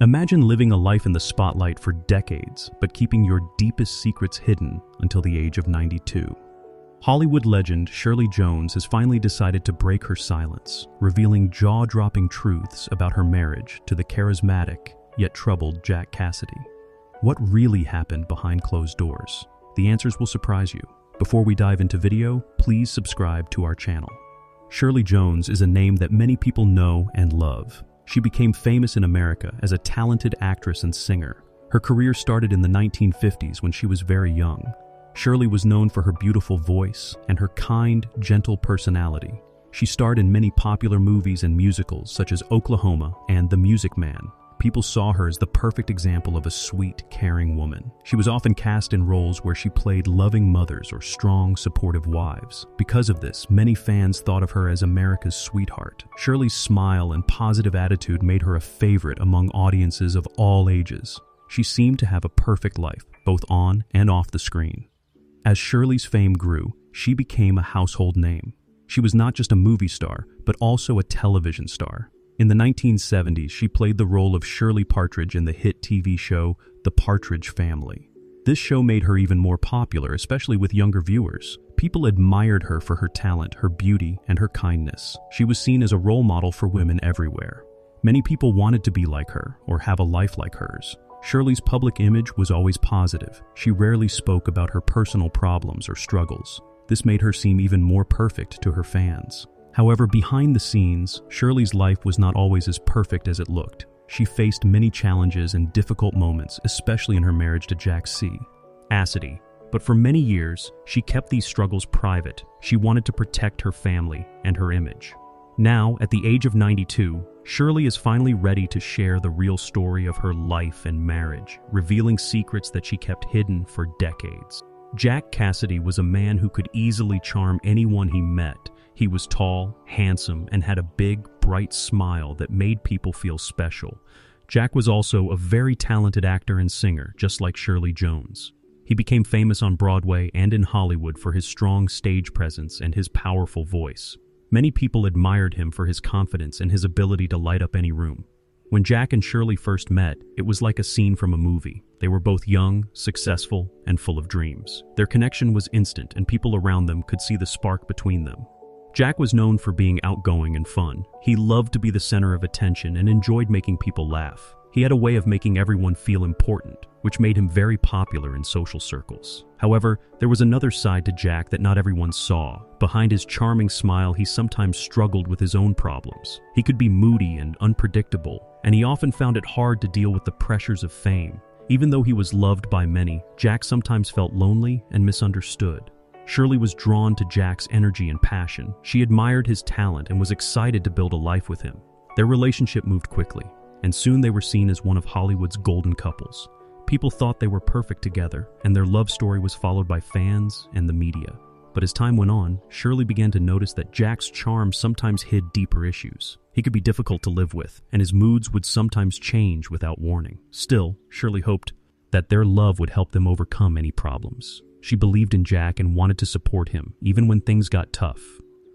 Imagine living a life in the spotlight for decades, but keeping your deepest secrets hidden until the age of 92. Hollywood legend Shirley Jones has finally decided to break her silence, revealing jaw-dropping truths about her marriage to the charismatic yet troubled Jack Cassidy. What really happened behind closed doors? The answers will surprise you. Before we dive into video, please subscribe to our channel. Shirley Jones is a name that many people know and love. She became famous in America as a talented actress and singer. Her career started in the 1950s when she was very young. Shirley was known for her beautiful voice and her kind, gentle personality. She starred in many popular movies and musicals such as Oklahoma and The Music Man. People saw her as the perfect example of a sweet, caring woman. She was often cast in roles where she played loving mothers or strong, supportive wives. Because of this, many fans thought of her as America's sweetheart. Shirley's smile and positive attitude made her a favorite among audiences of all ages. She seemed to have a perfect life, both on and off the screen. As Shirley's fame grew, she became a household name. She was not just a movie star, but also a television star. In the 1970s, she played the role of Shirley Partridge in the hit TV show The Partridge Family. This show made her even more popular, especially with younger viewers. People admired her for her talent, her beauty, and her kindness. She was seen as a role model for women everywhere. Many people wanted to be like her or have a life like hers. Shirley's public image was always positive. She rarely spoke about her personal problems or struggles. This made her seem even more perfect to her fans. However, behind the scenes, Shirley's life was not always as perfect as it looked. She faced many challenges and difficult moments, especially in her marriage to Jack Cassidy. But for many years, she kept these struggles private. She wanted to protect her family and her image. Now, at the age of 92, Shirley is finally ready to share the real story of her life and marriage, revealing secrets that she kept hidden for decades. Jack Cassidy was a man who could easily charm anyone he met. He was tall, handsome, and had a big, bright smile that made people feel special. Jack was also a very talented actor and singer, just like Shirley Jones. He became famous on Broadway and in Hollywood for his strong stage presence and his powerful voice. Many people admired him for his confidence and his ability to light up any room. When Jack and Shirley first met, it was like a scene from a movie. They were both young, successful, and full of dreams. Their connection was instant, and people around them could see the spark between them. Jack was known for being outgoing and fun. He loved to be the center of attention and enjoyed making people laugh. He had a way of making everyone feel important, which made him very popular in social circles. However, there was another side to Jack that not everyone saw. Behind his charming smile, he sometimes struggled with his own problems. He could be moody and unpredictable, and he often found it hard to deal with the pressures of fame. Even though he was loved by many, Jack sometimes felt lonely and misunderstood. Shirley was drawn to Jack's energy and passion. She admired his talent and was excited to build a life with him. Their relationship moved quickly, and soon they were seen as one of Hollywood's golden couples. People thought they were perfect together, and their love story was followed by fans and the media. But as time went on, Shirley began to notice that Jack's charm sometimes hid deeper issues. He could be difficult to live with, and his moods would sometimes change without warning. Still, Shirley hoped that their love would help them overcome any problems. She believed in Jack and wanted to support him, even when things got tough.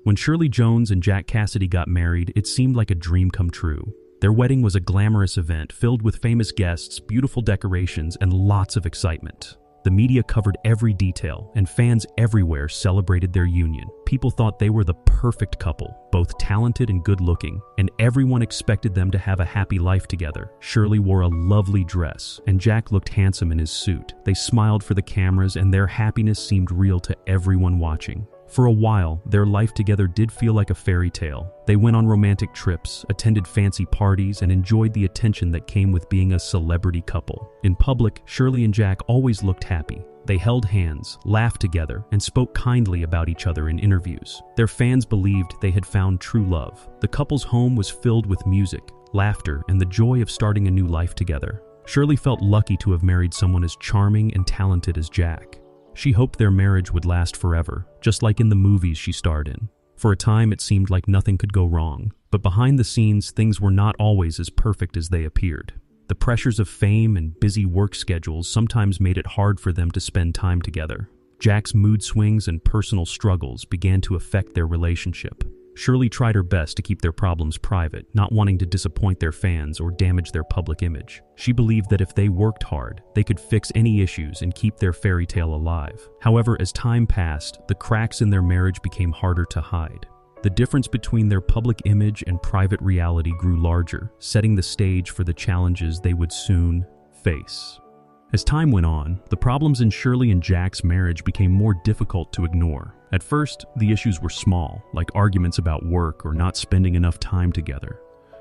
When Shirley Jones and Jack Cassidy got married, it seemed like a dream come true. Their wedding was a glamorous event filled with famous guests, beautiful decorations, and lots of excitement. The media covered every detail, and fans everywhere celebrated their union. People thought they were the perfect couple, both talented and good-looking, and everyone expected them to have a happy life together. Shirley wore a lovely dress, and Jack looked handsome in his suit. They smiled for the cameras, and their happiness seemed real to everyone watching. For a while, their life together did feel like a fairy tale. They went on romantic trips, attended fancy parties, and enjoyed the attention that came with being a celebrity couple. In public, Shirley and Jack always looked happy. They held hands, laughed together, and spoke kindly about each other in interviews. Their fans believed they had found true love. The couple's home was filled with music, laughter, and the joy of starting a new life together. Shirley felt lucky to have married someone as charming and talented as Jack. She hoped their marriage would last forever, just like in the movies she starred in. For a time, it seemed like nothing could go wrong, but behind the scenes, things were not always as perfect as they appeared. The pressures of fame and busy work schedules sometimes made it hard for them to spend time together. Jack's mood swings and personal struggles began to affect their relationship. Shirley tried her best to keep their problems private, not wanting to disappoint their fans or damage their public image. She believed that if they worked hard, they could fix any issues and keep their fairy tale alive. However, as time passed, the cracks in their marriage became harder to hide. The difference between their public image and private reality grew larger, setting the stage for the challenges they would soon face. As time went on, the problems in Shirley and Jack's marriage became more difficult to ignore. At first, the issues were small, like arguments about work or not spending enough time together.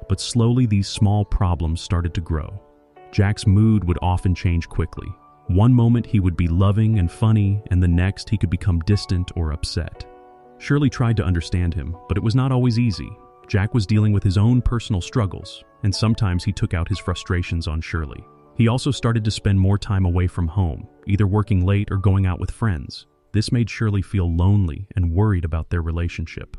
But slowly, these small problems started to grow. Jack's mood would often change quickly. One moment he would be loving and funny, and the next he could become distant or upset. Shirley tried to understand him, but it was not always easy. Jack was dealing with his own personal struggles, and sometimes he took out his frustrations on Shirley. He also started to spend more time away from home, either working late or going out with friends. This made Shirley feel lonely and worried about their relationship.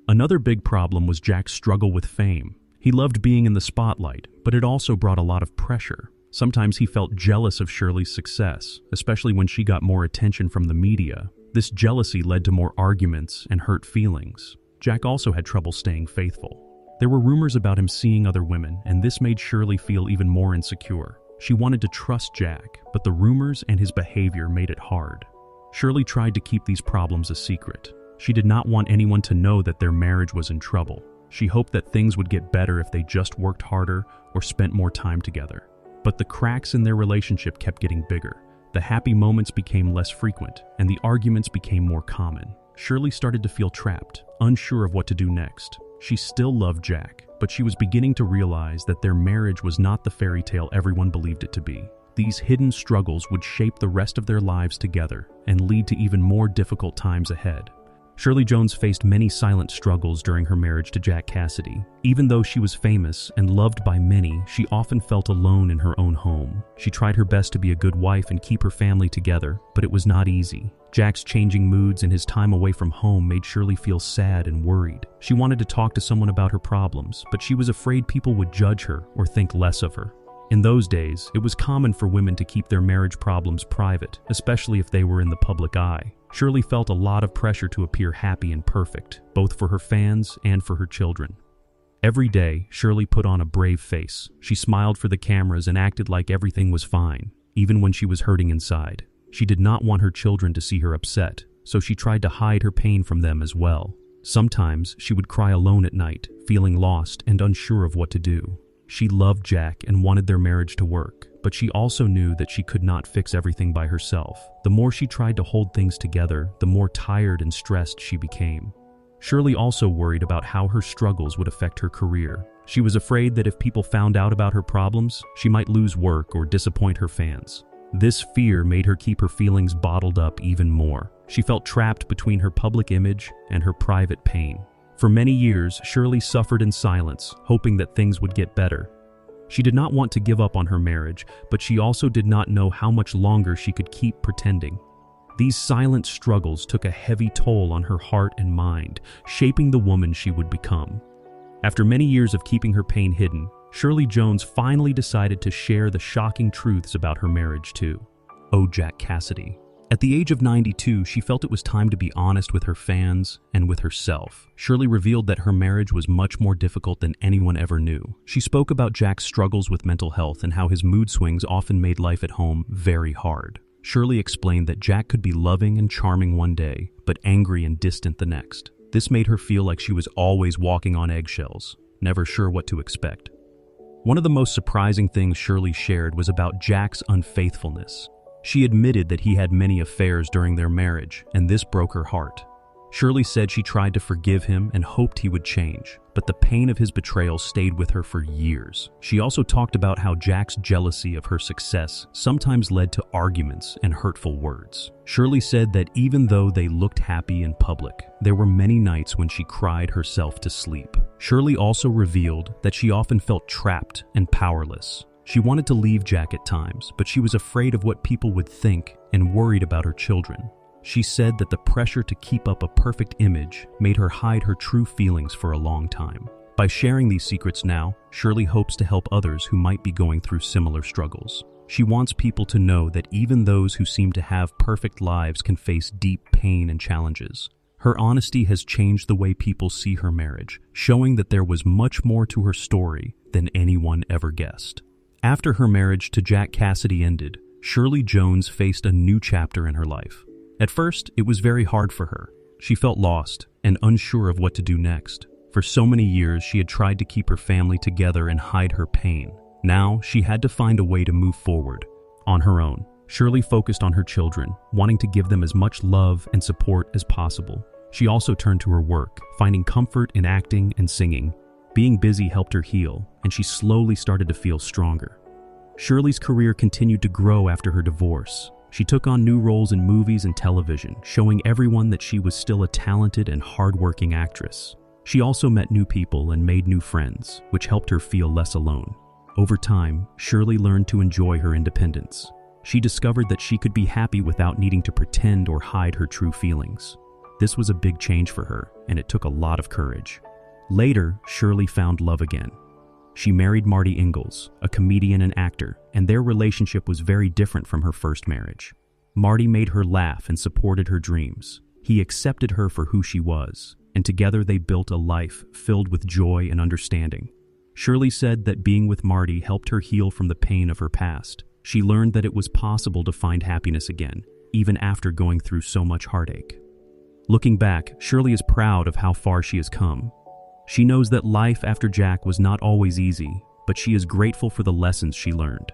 Another big problem was Jack's struggle with fame. He loved being in the spotlight, but it also brought a lot of pressure. Sometimes he felt jealous of Shirley's success, especially when she got more attention from the media. This jealousy led to more arguments and hurt feelings. Jack also had trouble staying faithful. There were rumors about him seeing other women, and this made Shirley feel even more insecure. She wanted to trust Jack, but the rumors and his behavior made it hard. Shirley tried to keep these problems a secret. She did not want anyone to know that their marriage was in trouble. She hoped that things would get better if they just worked harder or spent more time together. But the cracks in their relationship kept getting bigger. The happy moments became less frequent, and the arguments became more common. Shirley started to feel trapped, unsure of what to do next. She still loved Jack, but she was beginning to realize that their marriage was not the fairy tale everyone believed it to be. These hidden struggles would shape the rest of their lives together and lead to even more difficult times ahead. Shirley Jones faced many silent struggles during her marriage to Jack Cassidy. Even though she was famous and loved by many, she often felt alone in her own home. She tried her best to be a good wife and keep her family together, but it was not easy. Jack's changing moods and his time away from home made Shirley feel sad and worried. She wanted to talk to someone about her problems, but she was afraid people would judge her or think less of her. In those days, it was common for women to keep their marriage problems private, especially if they were in the public eye. Shirley felt a lot of pressure to appear happy and perfect, both for her fans and for her children. Every day, Shirley put on a brave face. She smiled for the cameras and acted like everything was fine, even when she was hurting inside. She did not want her children to see her upset, so she tried to hide her pain from them as well. Sometimes, she would cry alone at night, feeling lost and unsure of what to do. She loved Jack and wanted their marriage to work, but she also knew that she could not fix everything by herself. The more she tried to hold things together, the more tired and stressed she became. Shirley also worried about how her struggles would affect her career. She was afraid that if people found out about her problems, she might lose work or disappoint her fans. This fear made her keep her feelings bottled up even more. She felt trapped between her public image and her private pain. For many years, Shirley suffered in silence, hoping that things would get better. She did not want to give up on her marriage, but she also did not know how much longer she could keep pretending. These silent struggles took a heavy toll on her heart and mind, shaping the woman she would become. After many years of keeping her pain hidden, Shirley Jones finally decided to share the shocking truths about her marriage to Jack Cassidy. At the age of 92, she felt it was time to be honest with her fans and with herself. Shirley revealed that her marriage was much more difficult than anyone ever knew. She spoke about Jack's struggles with mental health and how his mood swings often made life at home very hard. Shirley explained that Jack could be loving and charming one day, but angry and distant the next. This made her feel like she was always walking on eggshells, never sure what to expect. One of the most surprising things Shirley shared was about Jack's unfaithfulness. She admitted that he had many affairs during their marriage, and this broke her heart. Shirley said she tried to forgive him and hoped he would change, but the pain of his betrayal stayed with her for years. She also talked about how Jack's jealousy of her success sometimes led to arguments and hurtful words. Shirley said that even though they looked happy in public, there were many nights when she cried herself to sleep. Shirley also revealed that she often felt trapped and powerless. She wanted to leave Jack at times, but she was afraid of what people would think and worried about her children. She said that the pressure to keep up a perfect image made her hide her true feelings for a long time. By sharing these secrets now, Shirley hopes to help others who might be going through similar struggles. She wants people to know that even those who seem to have perfect lives can face deep pain and challenges. Her honesty has changed the way people see her marriage, showing that there was much more to her story than anyone ever guessed. After her marriage to Jack Cassidy ended, Shirley Jones faced a new chapter in her life. At first, it was very hard for her. She felt lost and unsure of what to do next. For so many years, she had tried to keep her family together and hide her pain. Now, she had to find a way to move forward. On her own, Shirley focused on her children, wanting to give them as much love and support as possible. She also turned to her work, finding comfort in acting and singing. Being busy helped her heal, and she slowly started to feel stronger. Shirley's career continued to grow after her divorce. She took on new roles in movies and television, showing everyone that she was still a talented and hardworking actress. She also met new people and made new friends, which helped her feel less alone. Over time, Shirley learned to enjoy her independence. She discovered that she could be happy without needing to pretend or hide her true feelings. This was a big change for her, and it took a lot of courage. Later, Shirley found love again. She married Marty Ingalls, a comedian and actor, and their relationship was very different from her first marriage. Marty made her laugh and supported her dreams. He accepted her for who she was, and together they built a life filled with joy and understanding. Shirley said that being with Marty helped her heal from the pain of her past. She learned that it was possible to find happiness again, even after going through so much heartache. Looking back, Shirley is proud of how far she has come. She knows that life after Jack was not always easy, but she is grateful for the lessons she learned.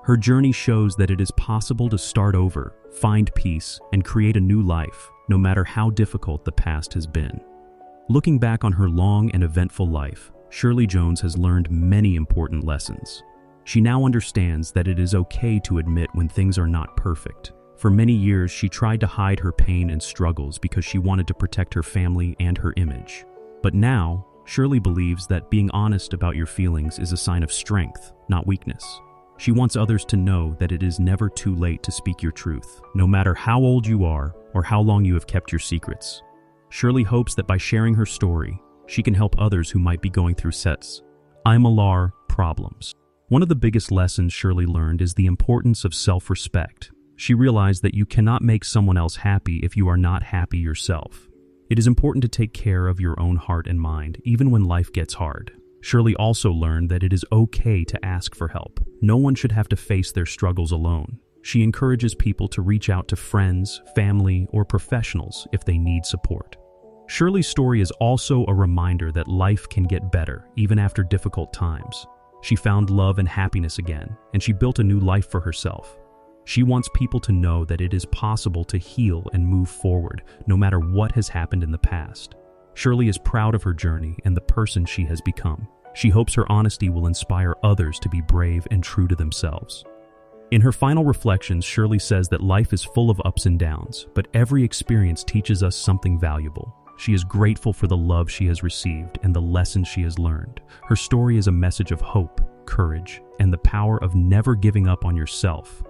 Her journey shows that it is possible to start over, find peace, and create a new life, no matter how difficult the past has been. Looking back on her long and eventful life, Shirley Jones has learned many important lessons. She now understands that it is okay to admit when things are not perfect. For many years, she tried to hide her pain and struggles because she wanted to protect her family and her image. But now, Shirley believes that being honest about your feelings is a sign of strength, not weakness. She wants others to know that it is never too late to speak your truth, no matter how old you are or how long you have kept your secrets. Shirley hopes that by sharing her story, she can help others who might be going through problems. One of the biggest lessons Shirley learned is the importance of self-respect. She realized that you cannot make someone else happy if you are not happy yourself. It is important to take care of your own heart and mind, even when life gets hard. Shirley also learned that it is okay to ask for help. No one should have to face their struggles alone. She encourages people to reach out to friends, family, or professionals if they need support. Shirley's story is also a reminder that life can get better, even after difficult times. She found love and happiness again, and she built a new life for herself. She wants people to know that it is possible to heal and move forward, no matter what has happened in the past. Shirley is proud of her journey and the person she has become. She hopes her honesty will inspire others to be brave and true to themselves. In her final reflections, Shirley says that life is full of ups and downs, but every experience teaches us something valuable. She is grateful for the love she has received and the lessons she has learned. Her story is a message of hope, courage, and the power of never giving up on yourself.